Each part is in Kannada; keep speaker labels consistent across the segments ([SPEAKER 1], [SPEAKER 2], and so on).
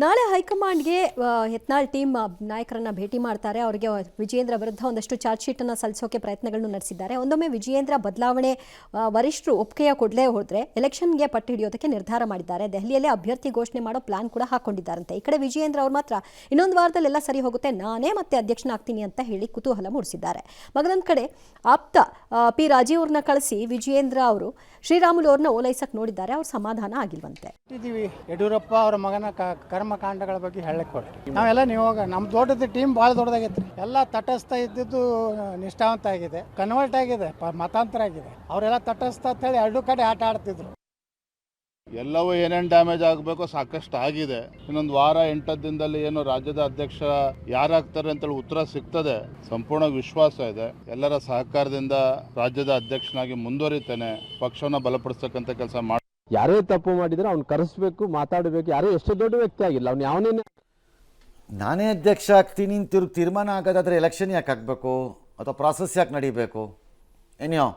[SPEAKER 1] ನಾಳೆ ಹೈಕಮಾಂಡ್ಗೆ ಯತ್ನಾಳ್ ಟೀಮ್ ನಾಯಕರನ್ನ ಭೇಟಿ ಮಾಡ್ತಾರೆ. ಅವರಿಗೆ ವಿಜಯೇಂದ್ರ ವಿರುದ್ಧ ಒಂದಷ್ಟು ಚಾರ್ಜ್ ಶೀಟ್ ಅನ್ನು ಸಲ್ಲಿಸೋಕೆ ಪ್ರಯತ್ನಗಳನ್ನು ನಡೆಸಿದ್ದಾರೆ. ಒಂದೊಮ್ಮೆ ವಿಜಯೇಂದ್ರ ಬದಲಾವಣೆ ವರಿಷ್ಠರು ಒಪ್ಪಿಗೆಯ ಕೊಡಲೇ ಹೋದ್ರೆ ಎಲೆಕ್ಷನ್ಗೆ ಪಟ್ಟು ಹಿಡಿಯೋದಕ್ಕೆ ನಿರ್ಧಾರ ಮಾಡಿದ್ದಾರೆ. ದೆಹಲಿಯಲ್ಲೇ ಅಭ್ಯರ್ಥಿ ಘೋಷಣೆ ಮಾಡೋ ಪ್ಲಾನ್ ಕೂಡ ಹಾಕೊಂಡಿದ್ದಾರಂತೆ. ಈ ಕಡೆ ವಿಜಯೇಂದ್ರ ಅವರು ಮಾತ್ರ ಇನ್ನೊಂದು ವಾರದಲ್ಲಿ ಎಲ್ಲ ಸರಿ ಹೋಗುತ್ತೆ, ನಾನೇ ಮತ್ತೆ ಅಧ್ಯಕ್ಷನಾಗ್ತೀನಿ ಅಂತ ಹೇಳಿ ಕುತೂಹಲ ಮೂಡಿಸಿದ್ದಾರೆ. ಮಗದೊಂದು ಕಡೆ ಆಪ್ತ ಪಿ ರಾಜೀವ್ ಅವ್ರನ್ನ ಕಳಿಸಿ ವಿಜಯೇಂದ್ರ ಅವರು ಶ್ರೀರಾಮುಲು ಅವ್ರನ್ನ ಓಲೈಸಕ್ ನೋಡಿದ್ದಾರೆ. ಅವ್ರ ಸಮಾಧಾನ ಆಗಿಲ್ವಂತೆ.
[SPEAKER 2] ಯಡಿಯೂರಪ್ಪ ಅವರ ಮಗನ ಕರ್ಮಕಾಂಡಗಳ ಬಗ್ಗೆ ಹೇಳಕ್ಕೆ ಕೊಟ್ಟು ನಾವೆಲ್ಲ ನೀವು ನಮ್ಮ ದೊಡ್ಡದು ಟೀಮ್ ಭಾಳ ದೊಡ್ಡದಾಗೈತೆ. ಎಲ್ಲ ತಟಸ್ಥ ಇದ್ದಿದ್ದು ನಿಷ್ಠಾವಂತ ಆಗಿದೆ, ಕನ್ವರ್ಟ್ ಆಗಿದೆ, ಮತಾಂತರ ಆಗಿದೆ. ಅವರೆಲ್ಲ ತಟಸ್ಥ ಅಂತ ಹೇಳಿ ಎರಡು ಕಡೆ ಆಟ ಆಡ್ತಿದ್ರು.
[SPEAKER 3] ಎಲ್ಲವೂ ಏನೇನು ಡ್ಯಾಮೇಜ್ ಆಗಬೇಕು ಸಾಕಷ್ಟು ಆಗಿದೆ. ಇನ್ನೊಂದು ವಾರ 8 ದಿನದಲ್ಲಿ ಏನು ರಾಜ್ಯದ ಅಧ್ಯಕ್ಷ ಯಾರಾಗ್ತಾರೆ ಅಂತೇಳಿ ಉತ್ತರ ಸಿಗ್ತದೆ. ಸಂಪೂರ್ಣ ವಿಶ್ವಾಸ ಇದೆ. ಎಲ್ಲರ ಸಹಕಾರದಿಂದ ರಾಜ್ಯದ ಅಧ್ಯಕ್ಷನಾಗಿ ಮುಂದುವರಿತೇನೆ. ಪಕ್ಷವನ್ನು ಬಲಪಡಿಸ್ತಕ್ಕಂಥ ಕೆಲಸ ಮಾಡಿ.
[SPEAKER 4] ಯಾರೇ ತಪ್ಪು ಮಾಡಿದ್ರೆ ಅವ್ನು ಕರೆಸ್ಬೇಕು, ಮಾತಾಡಬೇಕು. ಯಾರೇ ಎಷ್ಟೇ ದೊಡ್ಡ ವ್ಯಕ್ತಿ ಆಗಿಲ್ಲ, ಅವ್ನು ಯಾವನೇನೆ
[SPEAKER 5] ನಾನೇ ಅಧ್ಯಕ್ಷ ಆಗ್ತೀನಿ ತೀರ್ಮಾನ ಆಗೋದಾದ್ರೆ ಎಲೆಕ್ಷನ್ ಯಾಕೆ ಆಗಬೇಕು ಅಥವಾ ಪ್ರಾಸೆಸ್ ಯಾಕೆ ನಡೀಬೇಕು? ಏನೋ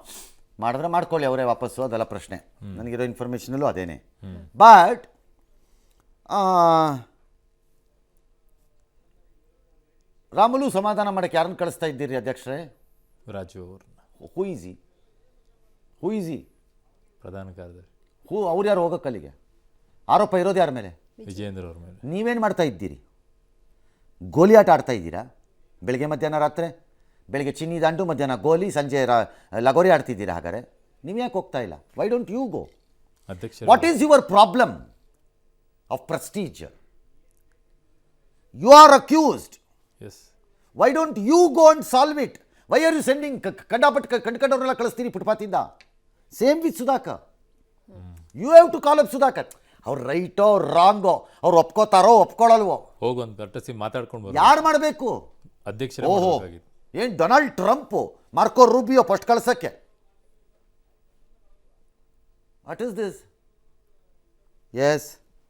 [SPEAKER 5] ಮಾಡಿದ್ರೆ ಮಾಡ್ಕೊಳ್ಳಿ ಅವರೇ ವಾಪಸ್ಸು, ಅದೆಲ್ಲ ಪ್ರಶ್ನೆ. ನನಗಿರೋ ಇನ್ಫಾರ್ಮೇಷನಲ್ಲೂ ಅದೇನೆ. ಬಟ್ ರಾಮುಲು ಸಮಾಧಾನ ಮಾಡೋಕ್ಕೆ ಯಾರನ್ನು ಕಳಿಸ್ತಾ ಇದ್ದೀರಿ ಅಧ್ಯಕ್ಷರೇ?
[SPEAKER 6] ರಾಜು ಅವ್ರನ್ನ.
[SPEAKER 5] ಹೂ ಈಸಿ
[SPEAKER 6] ಪ್ರಧಾನ ಕಾರ್ಯದರ್ಶಿ.
[SPEAKER 5] ಅವ್ರು ಯಾರು ಹೋಗೋಕ್ಕೆ ಅಲ್ಲಿಗೆ? ಆರೋಪ ಇರೋದು ಯಾರ ಮೇಲೆ?
[SPEAKER 6] ವಿಜಯೇಂದ್ರ ಅವ್ರ ಮೇಲೆ.
[SPEAKER 5] ನೀವೇನು ಮಾಡ್ತಾ ಇದ್ದೀರಿ? ಗೋಲಿ ಆಟ ಆಡ್ತಾ ಇದ್ದೀರಾ? ಬೆಳಗ್ಗೆ ಮಧ್ಯಾಹ್ನ ರಾತ್ರಿ, ಬೆಳಗ್ಗೆ ಚಿನ್ನಿ ದಾಂಡು, ಮಧ್ಯಾಹ್ನ ಗೋಲಿ, ಸಂಜೆ ಲಗೋರಿ ಆಡ್ತಿದ್ದೀರಾ. ಹಾಗಾದರೆ ನೀವು ಯಾಕೆ ಹೋಗ್ತಾ ಇಲ್ಲ? Why don't you go?
[SPEAKER 6] ಅಧ್ಯಕ್ಷ,
[SPEAKER 5] what is your problem of prestige? You are accused.
[SPEAKER 6] Yes.
[SPEAKER 5] Why don't you go and solve it? Why are you sending ಕಂಡುಕೊಂಡವ್ರನ್ನೆಲ್ಲ ಕಳಿಸ್ತೀರಿ ಫುಟ್ಪಾತಿಂದ? Same with Sudhakar. You have to call up Sudhakar. ಅವ್ರು ರೈಟೋ ರಾಂಗೋ, ಅವ್ರು ಒಪ್ಕೋತಾರೋ ಒಪ್ಕೊಳ್ಳಲ್ವೋ,
[SPEAKER 6] ಹೋಗೊಂದು ಕಟ್ಟಸಿ ಮಾತಾಡ್ಕೊಂಡು
[SPEAKER 5] ಯಾರು ಮಾಡಬೇಕು?
[SPEAKER 6] ಅಧ್ಯಕ್ಷ.
[SPEAKER 5] ಓಹೋ, ಏನು Donald Trump Marco Rubio first ಕಳ್ಸಕ್ಕೆ? What is this? ಎಸ್.